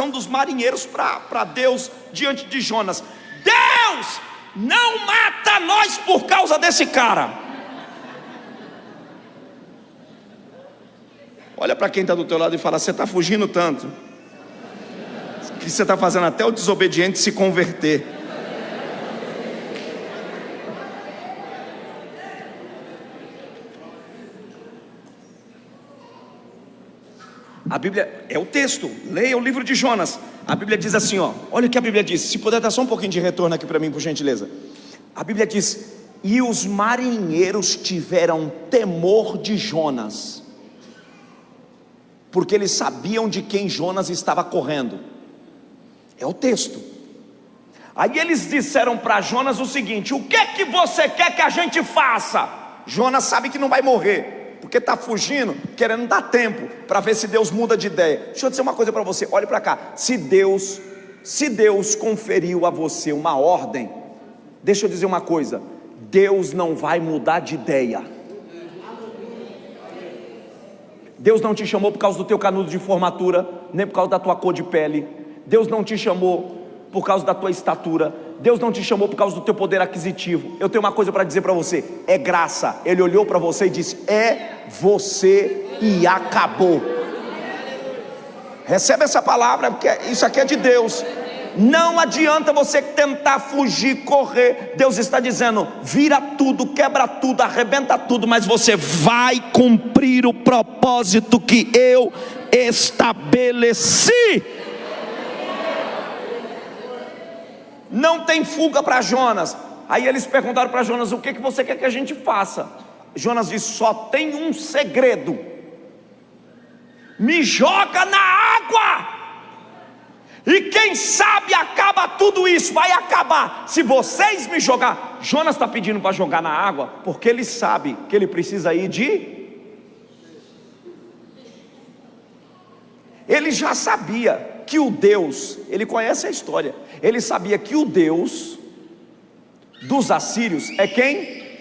dos marinheiros para Deus diante de Jonas: Deus, não mata nós por causa desse cara. Olha para quem está do teu lado e fala: você está fugindo tanto que você está fazendo até o desobediente se converter. A Bíblia, é o texto, leia o livro de Jonas. A Bíblia diz assim, olha o que a Bíblia diz. Se puder dar só um pouquinho de retorno aqui para mim, por gentileza. A Bíblia diz: e os marinheiros tiveram temor de Jonas, porque eles sabiam de quem Jonas estava correndo. É o texto. Aí eles disseram para Jonas o seguinte: o que é que você quer que a gente faça? Jonas sabe que não vai morrer, porque está fugindo, querendo dar tempo para ver se Deus muda de ideia. Deixa eu dizer uma coisa para você, olhe para cá. Se Deus conferiu a você uma ordem, deixa eu dizer uma coisa: Deus não vai mudar de ideia. Deus não te chamou por causa do teu canudo de formatura, nem por causa da tua cor de pele. Deus não te chamou por causa da tua estatura. Deus não te chamou por causa do teu poder aquisitivo. Eu tenho uma coisa para dizer para você: é graça. Ele olhou para você e disse: é você, e acabou. Recebe essa palavra, porque isso aqui é de Deus. Não adianta você tentar fugir, correr. Deus está dizendo: vira tudo, quebra tudo, arrebenta tudo, mas você vai cumprir o propósito que eu estabeleci. Não tem fuga para Jonas. Aí eles perguntaram para Jonas: o que você quer que a gente faça? Jonas disse: só tem um segredo: me joga na água, e quem sabe acaba tudo isso. Vai acabar se vocês me jogar. Jonas está pedindo para jogar na água porque ele sabe que ele precisa ir ele já sabia que o Deus, ele conhece a história, ele sabia que o Deus dos assírios é quem?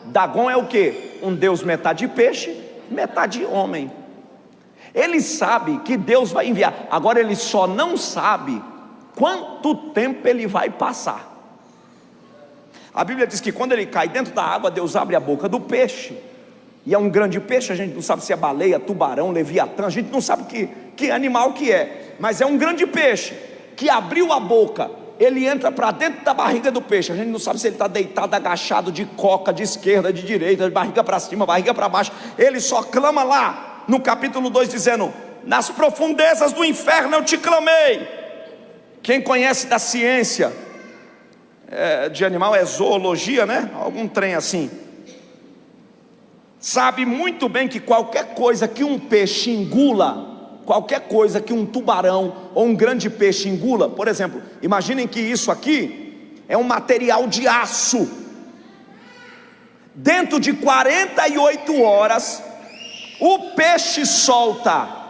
Dagon é o que? Um deus metade peixe, metade homem. Ele sabe que Deus vai enviar, agora ele só não sabe quanto tempo ele vai passar. A Bíblia diz que quando ele cai dentro da água, Deus abre a boca do peixe, e é um grande peixe. A gente não sabe se é baleia, tubarão, leviatã, a gente não sabe que animal que é, mas é um grande peixe que abriu a boca. Ele entra para dentro da barriga do peixe. A gente não sabe se ele está deitado, agachado, de coca, de esquerda, de direita, de barriga para cima, barriga para baixo. Ele só clama lá no capítulo 2 dizendo: nas profundezas do inferno eu te clamei. Quem conhece da ciência de animal, é zoologia, né? Algum trem assim, sabe muito bem que qualquer coisa que um peixe engula, qualquer coisa que um tubarão ou um grande peixe engula, por exemplo, imaginem que isso aqui é um material de aço. Dentro de 48 horas, o peixe solta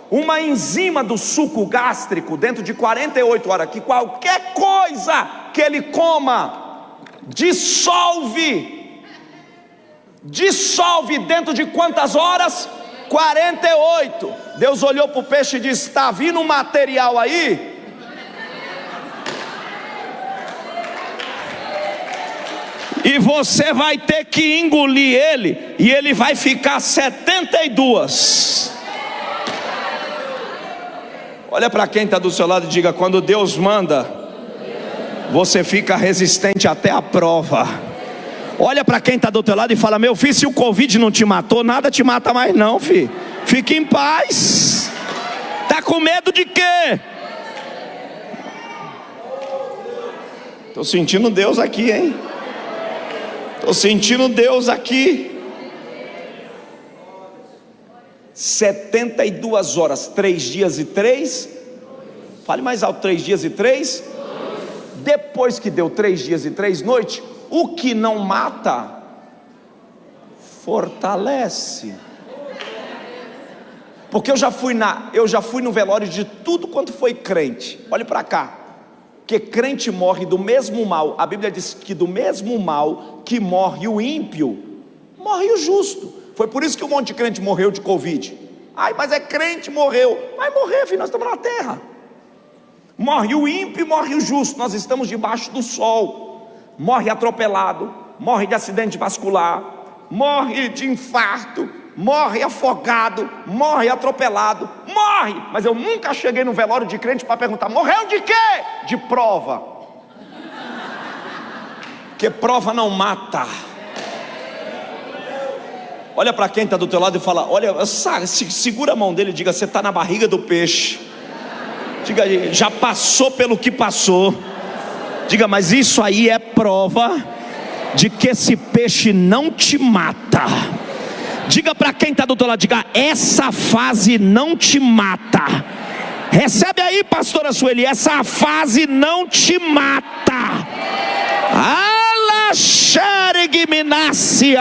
uma enzima do suco gástrico. Dentro de 48 horas, que qualquer coisa que ele coma dissolve dentro de quantas horas? 48. Deus olhou para o peixe e disse: está vindo um material aí e você vai ter que engolir ele, e ele vai ficar 72. Olha para quem está do seu lado e diga: quando Deus manda, você fica resistente até a prova. Olha para quem está do teu lado e fala: meu filho, se o Covid não te matou, nada te mata mais não, filho. Fique em paz. Está com medo de quê? Estou sentindo Deus aqui, hein? Estou sentindo Deus aqui. 72 horas, 3 dias e 3. Fale mais alto: 3 dias e 3. Depois que deu 3 dias e 3 noites, o que não mata, fortalece. Porque eu já fui no velório de tudo quanto foi crente. Olhe para cá, que crente morre do mesmo mal. A Bíblia diz que do mesmo mal que morre o ímpio, morre o justo. Foi por isso que um monte de crente morreu de Covid. Ai, mas é crente, morreu. Vai morrer, filho, nós estamos na terra. Morre o ímpio e morre o justo. Nós estamos debaixo do sol. Morre atropelado, morre de acidente vascular, morre de infarto, morre afogado, morre atropelado, morre. Mas eu nunca cheguei no velório de crente para perguntar: morreu de quê? De prova. Porque prova não mata. Olha para quem está do teu lado e fala: olha, segura a mão dele e diga: você está na barriga do peixe. Diga: já passou pelo que passou. Diga: mas isso aí é prova de que esse peixe não te mata. Diga para quem está do teu lado, diga: essa fase não te mata. Recebe aí, pastora Sueli, essa fase não te mata. Alaxeregminacia.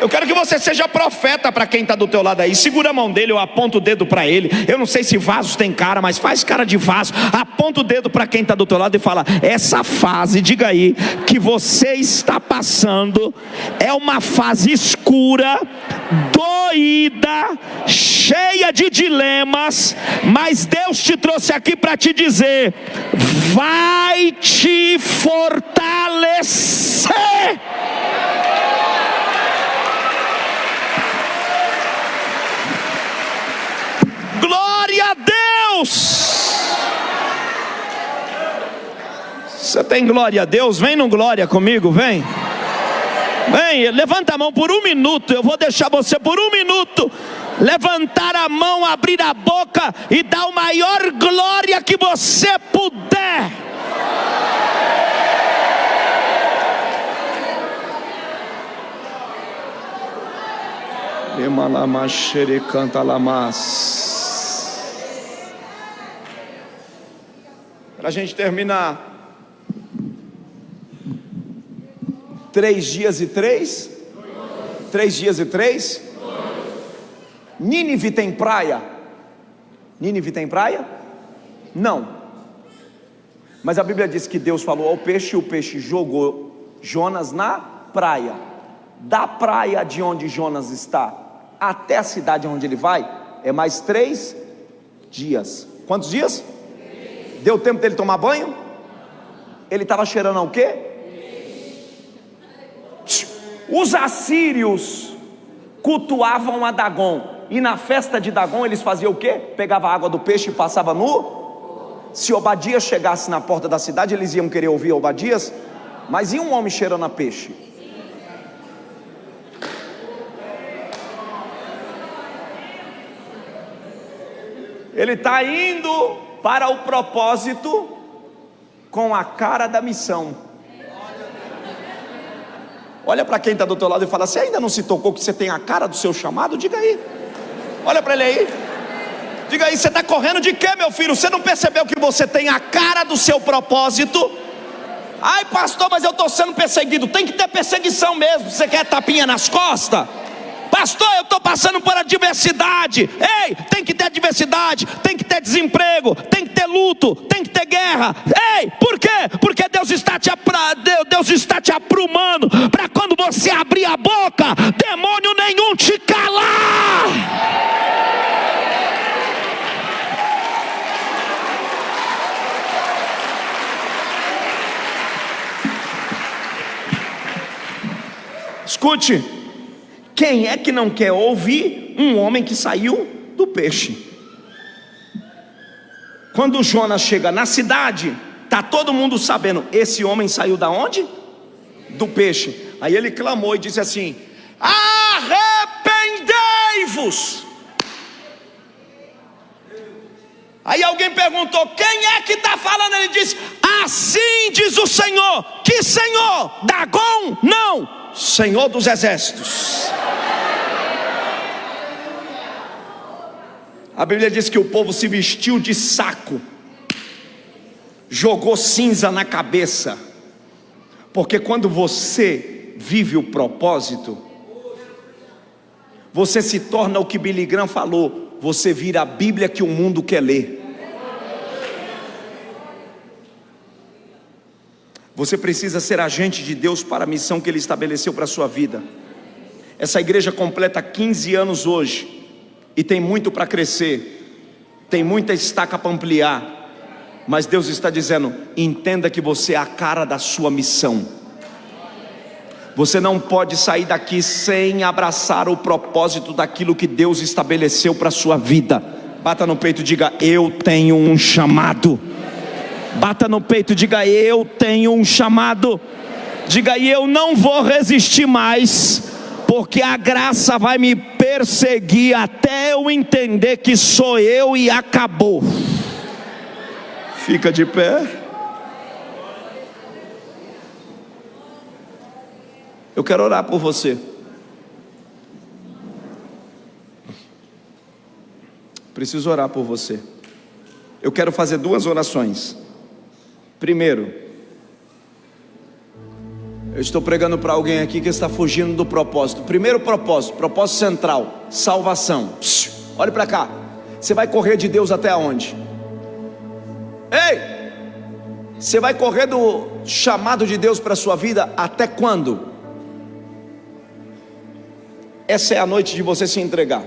Eu quero que você seja profeta para quem está do teu lado aí. Segura a mão dele, eu aponto o dedo para ele. Eu não sei se vasos tem cara, mas faz cara de vaso. Aponta o dedo para quem está do teu lado e fala: essa fase, diga aí, que você está passando é uma fase escura, doída, cheia de dilemas, mas Deus te trouxe aqui para te dizer: vai te fortalecer. Glória a Deus! Você tem glória a Deus? Vem no glória comigo, vem. Vem, levanta a mão por 1 minuto. Eu vou deixar você por 1 minuto levantar a mão, abrir a boca e dar o maior glória que você puder. Emalamaxerecanta lamas. Para a gente terminar, 3 dias e 3? 3 dias e 3? Nínive tem praia? Nínive tem praia? Não. Mas a Bíblia diz que Deus falou ao peixe e o peixe jogou Jonas na praia. Da praia de onde Jonas está até a cidade onde ele vai, é mais 3 dias. Quantos dias? 3. Deu tempo dele tomar banho? Ele estava cheirando ao quê? Os assírios cultuavam a Dagon, e na festa de Dagon eles faziam o quê? Pegava a água do peixe e passava no... Se Obadias chegasse na porta da cidade, eles iam querer ouvir Obadias? Mas e um homem cheirando a peixe? Ele está indo para o propósito com a cara da missão. Olha para quem está do teu lado e fala: você ainda não se tocou que você tem a cara do seu chamado? Diga aí. Olha para ele aí. Diga aí, você está correndo de quê, meu filho? Você não percebeu que você tem a cara do seu propósito? Ai, pastor, mas eu estou sendo perseguido. Tem que ter perseguição mesmo. Você quer tapinha nas costas? Pastor, eu estou passando por adversidade. Ei, tem que ter adversidade, tem que ter desemprego, tem que ter luto, tem que ter guerra. Ei, por quê? Porque Deus está te aprumando para quando você abrir a boca, demônio nenhum te calar. Escute. Quem é que não quer ouvir um homem que saiu do peixe? Quando Jonas chega na cidade, está todo mundo sabendo: esse homem saiu da onde? Do peixe. Aí ele clamou e disse assim: arrependei-vos. Aí alguém perguntou: quem é que está falando? Ele disse: assim diz o Senhor. Que Senhor? Dagon? Não, Senhor dos exércitos. A Bíblia diz que o povo se vestiu de saco, jogou cinza na cabeça, porque quando você vive o propósito, você se torna o que Billy Graham falou: você vira a Bíblia que o mundo quer ler. Você precisa ser agente de Deus para a missão que Ele estabeleceu para a sua vida. Essa igreja completa 15 anos hoje, e tem muito para crescer, tem muita estaca para ampliar, mas Deus está dizendo: entenda que você é a cara da sua missão. Você não pode sair daqui sem abraçar o propósito daquilo que Deus estabeleceu para a sua vida. Bata no peito e diga: eu tenho um chamado. Bata no peito e diga: eu tenho um chamado. Diga: e eu não vou resistir mais, porque a graça vai me perseguir até eu entender que sou eu e acabou. Fica de pé. Eu quero orar por você. Preciso orar por você. Eu quero fazer 2 orações. Primeiro, eu estou pregando para alguém aqui que está fugindo do propósito. Primeiro propósito, propósito central: salvação. Olhe para cá. Você vai correr de Deus até onde? Ei! Você vai correr do chamado de Deus para a sua vida até quando? Essa é a noite de você se entregar.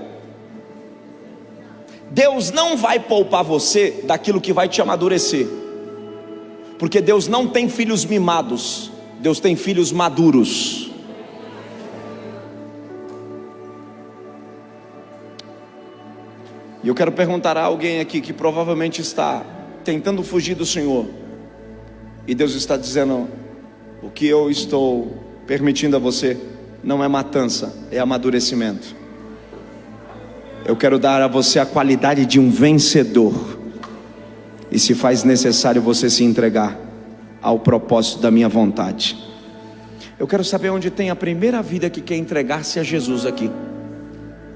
Deus não vai poupar você daquilo que vai te amadurecer, porque Deus não tem filhos mimados, Deus tem filhos maduros. E eu quero perguntar a alguém aqui que provavelmente está tentando fugir do Senhor, e Deus está dizendo: o que eu estou permitindo a você não é matança, é amadurecimento. Eu quero dar a você a qualidade de um vencedor, e se faz necessário você se entregar ao propósito da minha vontade. Eu quero saber onde tem a primeira vida que quer entregar-se a Jesus aqui.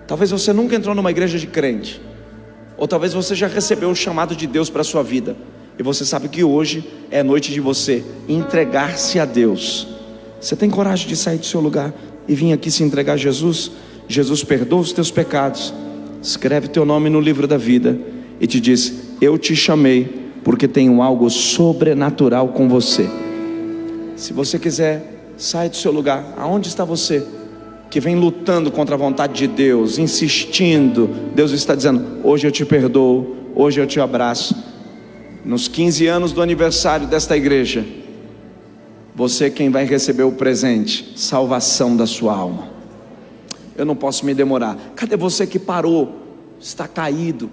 Talvez você nunca entrou numa igreja de crente, ou talvez você já recebeu o chamado de Deus para a sua vida, e você sabe que hoje é noite de você entregar-se a Deus. Você tem coragem de sair do seu lugar e vir aqui se entregar a Jesus? Jesus perdoa os teus pecados, escreve teu nome no livro da vida e te diz: eu te chamei porque tenho algo sobrenatural com você. Se você quiser Saia do seu lugar. Aonde está você que vem lutando contra a vontade de Deus, insistindo? Deus está dizendo: hoje eu te perdoo, hoje eu te abraço. Nos 15 anos do aniversário desta igreja, você é quem vai receber o presente, salvação da sua alma. Eu não posso me demorar. Cadê você que parou, está caído,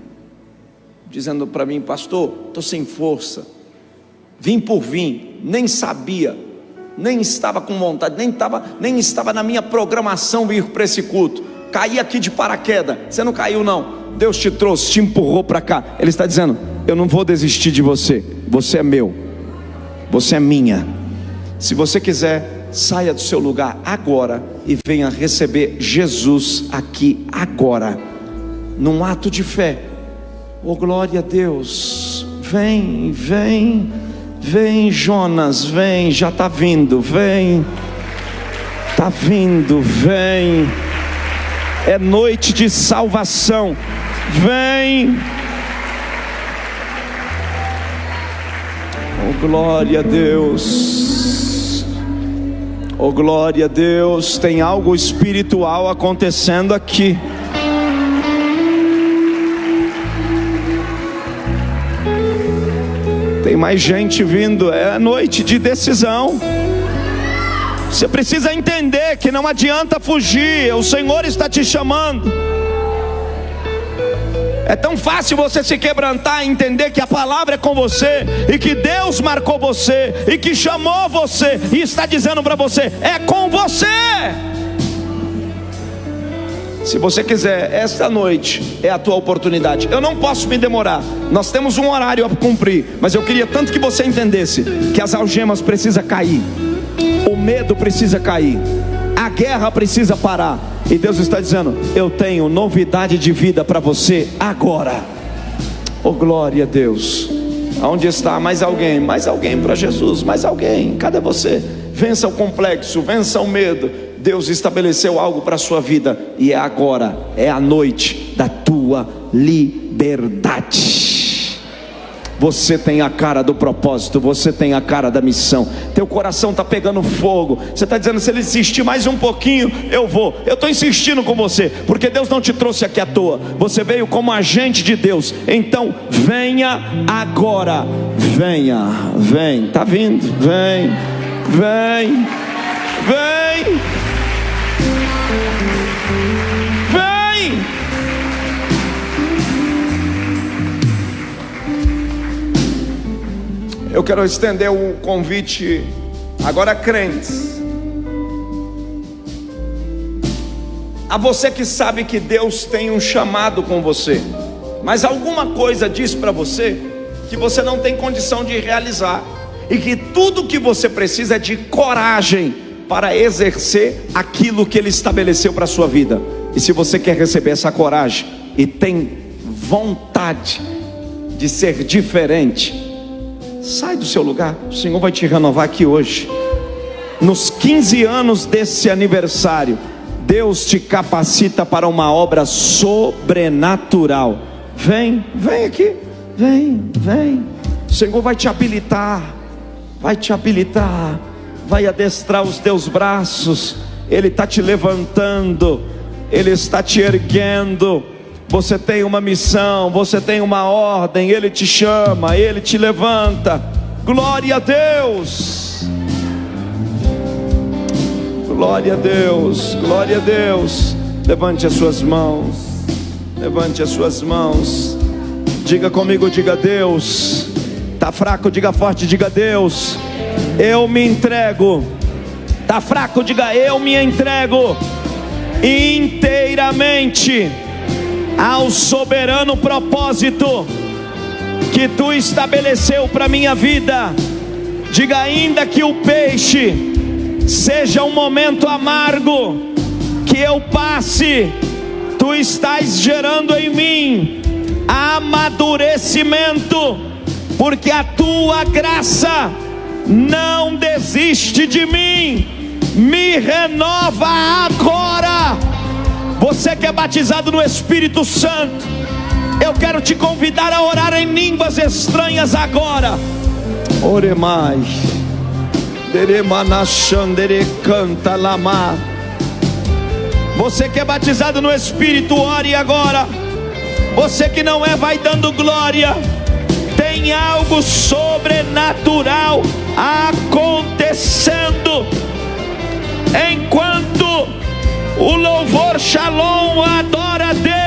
dizendo para mim: pastor, estou sem força, vim por vir, nem sabia, nem estava com vontade, nem estava na minha programação vir para esse culto, caí aqui de paraquedas. Você não caiu não, Deus te trouxe, te empurrou para cá. Ele está dizendo: eu não vou desistir de você, você é meu, você é minha. Se você quiser, saia do seu lugar agora e venha receber Jesus aqui agora, num ato de fé. Oh, glória a Deus. Vem, vem, vem, Jonas, vem, já está vindo, vem, está vindo, vem. É noite de salvação, vem. Oh, glória a Deus. Oh, glória a Deus. Tem algo espiritual acontecendo aqui. Tem mais gente vindo. É noite de decisão. Você precisa entender que não adianta fugir. O Senhor está te chamando. É tão fácil você se quebrantar e entender que a palavra é com você, e que Deus marcou você, e que chamou você, e está dizendo para você: é com você. Se você quiser, esta noite é a tua oportunidade. Eu não posso me demorar, nós temos um horário a cumprir, mas eu queria tanto que você entendesse que as algemas precisam cair, o medo precisa cair, a guerra precisa parar. E Deus está dizendo: eu tenho novidade de vida para você agora. Oh, glória a Deus. Aonde está mais alguém? Mais alguém para Jesus, mais alguém. Cadê você? Vença o complexo, vença o medo. Deus estabeleceu algo para a sua vida, e é agora, é a noite da tua liberdade. Você tem a cara do propósito, você tem a cara da missão. Teu coração está pegando fogo. Você está dizendo: se ele insistir mais um pouquinho, eu vou. Eu estou insistindo com você, porque Deus não te trouxe aqui à toa. Você veio como agente de Deus. Então venha agora. Venha, vem. Está vindo, vem, vem, vem, vem. Eu quero estender o convite agora a crentes, a você que sabe que Deus tem um chamado com você, mas alguma coisa diz para você que você não tem condição de realizar, e que tudo que você precisa é de coragem para exercer aquilo que Ele estabeleceu para a sua vida. E se você quer receber essa coragem e tem vontade de ser diferente, sai do seu lugar. O Senhor vai te renovar aqui hoje. Nos 15 anos desse aniversário, Deus te capacita para uma obra sobrenatural. Vem, vem aqui, vem, vem. O Senhor vai te habilitar, vai te habilitar, vai adestrar os teus braços. Ele está te levantando, Ele está te erguendo. Você tem uma missão, você tem uma ordem. Ele te chama, Ele te levanta. Glória a Deus. Glória a Deus, glória a Deus. Levante as suas mãos, levante as suas mãos. Diga comigo, diga: Deus. Está fraco, diga forte, diga: Deus, eu me entrego. Está fraco, diga: eu me entrego inteiramente ao soberano propósito que Tu estabeleceu para minha vida. Diga: ainda que o peixe seja um momento amargo que eu passe, Tu estás gerando em mim amadurecimento, porque a Tua graça não desiste de mim. Me renova agora. Você que é batizado no Espírito Santo, eu quero te convidar a orar em línguas estranhas agora. Ore mais. Deremanachandere canta lama. Você que é batizado no Espírito, ore agora. Você que não é, vai dando glória. Tem algo sobrenatural acontecendo. Enquanto o louvor Shalom adora a Deus,